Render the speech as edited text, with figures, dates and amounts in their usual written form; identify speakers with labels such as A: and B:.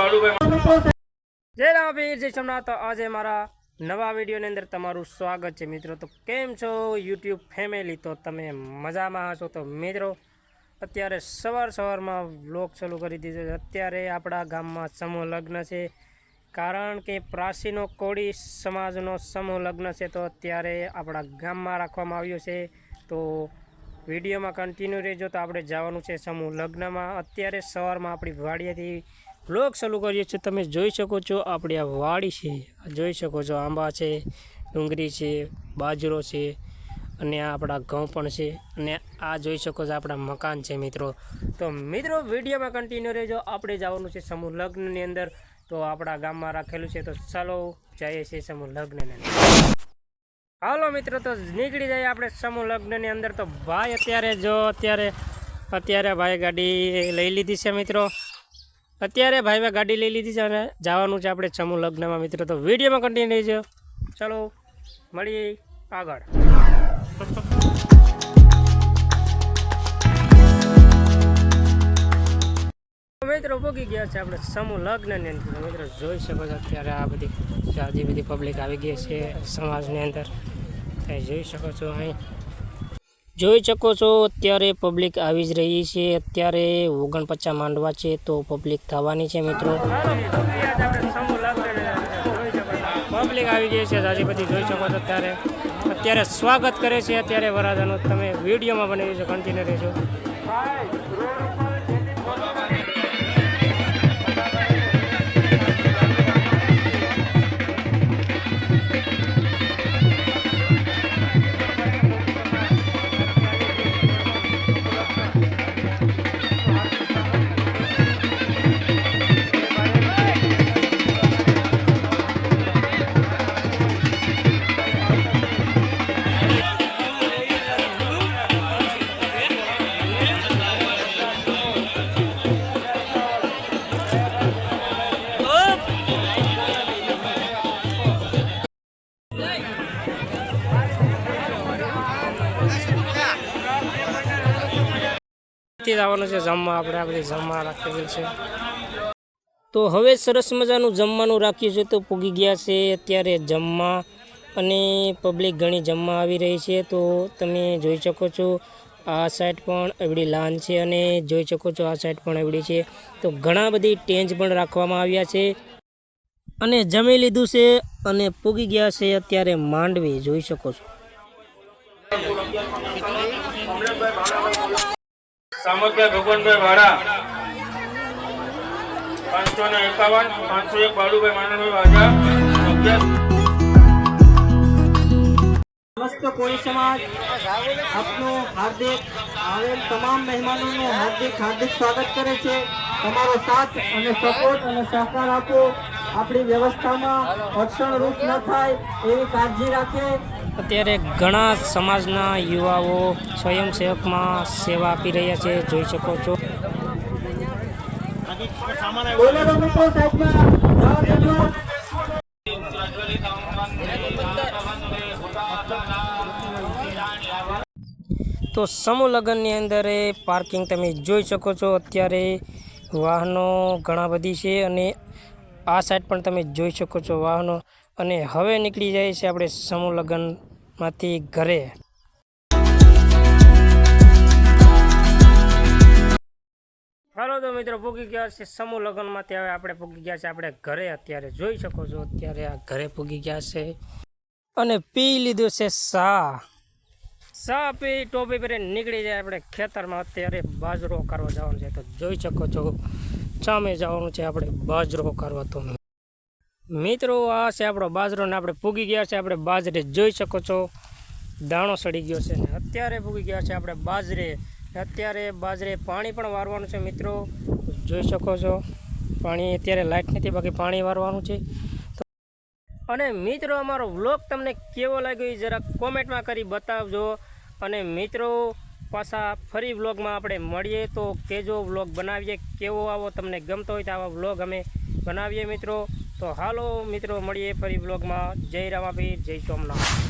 A: જય રામપીર જય સોમનાથ। તો આજે મારા નવા વિડીયોની અંદર તમારું સ્વાગત છે મિત્રો। તો કેમ છો યુટ્યુબ ફેમિલી? તો તમે મજામાં હશો? તો મિત્રો અત્યારે સવારમાં વ્લોગ ચાલુ કરી દીધો છે। અત્યારે આપણા ગામમાં સમૂહ લગ્ન છે, કારણ કે પ્રાચીનો કોળી સમાજનો સમૂહ લગ્ન છે, તો અત્યારે આપણા ગામમાં રાખવામાં આવ્યો છે। તો વિડીયોમાં કન્ટિન્યુ રહેજો। તો આપણે જવાનું છે સમૂહ લગ્નમાં। અત્યારે સવારમાં આપણી વાડીએથી વ્લોગ ચાલુ કરીએ છીએ। તમે જોઈ શકો છો આપણી આ વાડી છે, જોઈ શકો છો આંબા છે, ડુંગળી છે, બાજરો છે, અને આ આપણા ઘઉં પણ છે, અને આ જોઈ શકો છો આપણા મકાન છે મિત્રો। તો મિત્રો વિડીયોમાં કન્ટિન્યુ રહેજો। આપણે જવાનું છે સમૂહ લગ્નની અંદર, તો આપણા ગામમાં રાખેલું છે। તો ચાલો જઈએ છીએ સમૂહ લગ્નની અંદર। હાલો મિત્રો, તો નીકળી જાય આપણે સમૂહ લગ્નની અંદર। તો ભાઈ અત્યારે ભાઈ ગાડી લઈ લીધી છે મિત્રો। અત્યારે ભાઈ ગાડી લઈ લીધી છે અને જવાનું છે આપણે સમૂહ લગ્નમાં મિત્રો। તો વિડીયોમાં કન્ટિન્યુ રહેજો। ચાલો મળીએ આગળ। મિત્રો ભોગી ગયા છે આપણે સમૂહ લગ્નની અંદર। મિત્રો જોઈ શકો છો અત્યારે આ બધી જાજી બધી પબ્લિક આવી ગઈ છે સમાજની અંદર। જોઈ શકો છો અહીં જોઈ શકો છો અત્યારે પબ્લિક આવી જ રહી છે। અત્યારે 49 માંડવા છે, તો પબ્લિક થવાની છે મિત્રો। પબ્લિક આવી ગઈ છે જાજી બધી, જોઈ શકો છો અત્યારે સ્વાગત કરે છે અત્યારે વરાજાનું। તમે વિડીયોમાં બની રહેજો, કન્ટિન્યુ રહેજો। જવાનું છે જમવા, આપણે આ બધી જમવા રાખેલું છે। તો હવે સરસ મજાનું જમવાનું રાખ્યું છે, તો પૂગી ગયા છે અત્યારે જમવા, અને પબ્લિક ઘણી જમવા આવી રહી છે। તો તમે જોઈ શકો છો આ સાઈડ પણ એવડી લાન છે, અને જોઈ શકો છો આ સાઈડ પણ એવડી છે। તો ઘણા બધી ટેન્જ પણ રાખવામાં આવ્યા છે, અને જમી લીધું છે, અને પૂગી ગયા છે અત્યારે માંડવી, જોઈ શકો છો।
B: સામતભાઈ ભગવાનભાઈ વાડા 551 501 બાળુભાઈ માનભાઈ વાડા।
C: સમસ્ત કોળી સમાજ આપનું હાર્દિક આવેલ તમામ મહેમાનોનું હાર્દિક સ્વાગત કરે છે। તમારો સાથ અને સપોર્ટ અને સહકાર આપો, આપણી વ્યવસ્થામાં અડચણરૂપ ન થાય એવી કાળજી રાખે।
A: અત્યારે ઘણા સમાજના યુવાઓ સ્વયંસેવકમાં સેવા આપી રહ્યા છે, જોઈ શકો છો।
C: બોલેરો મિત્રો સાઈડમાં જવા દેજો।
A: તો સમૂહ લગ્નની અંદર પાર્કિંગ તમે જોઈ શકો છો। અત્યારે વાહનો ઘણા બધી છે, અને આ સાઈડ પણ તમે જોઈ શકો છો વાહનો। અને હવે નીકળી જાય છે આપણે સમૂહ લગ્નમાંથી ઘરે। હાલો તો મિત્રો પૂગી ગયા છે સમૂહ લગ્નમાંથી, હવે આપણે પૂગી ગયા છે આપણે ઘરે। અત્યારે જોઈ શકો છો અત્યારે આ ઘરે પૂગી ગયા છે, અને પી લીધું છે સા પી ટોપી પહેરી નીકળી જાય આપણે ખેતરમાં। અત્યારે બાજરો કરવા જવાનું છે, તો જોઈ શકો છો સામે જવાનું છે આપણે બાજરો કરવા। તો મિત્રો આ છે આપણો બાજરો, ને આપણે પૂગી ગયા છે આપણે બાજરે, જોઈ શકો છો દાણો સડી ગયો છે, ને અત્યારે પૂગી ગયા છે આપણે બાજરે। અત્યારે બાજરે પાણી પણ વારવાનું છે મિત્રો, જોઈ શકો છો પાણી અત્યારે લાઇટ નથી, બાકી પાણી વારવાનું છે। અને મિત્રો અમારો વ્લોગ તમને કેવો લાગ્યો એ જરા કોમેન્ટમાં કરી બતાવજો। અને મિત્રો પાછા ફરી વ્લોગમાં આપણે મળીએ, તો કેજો વ્લોગ બનાવીએ કેવો આવો તમને ગમતો હોય તો આવા વ્લોગ અમે બનાવીએ મિત્રો। તો હાલો મિત્રો મળીએ ફરી વ્લોગમાં। જય રામાપીર, જય સોમનાથ।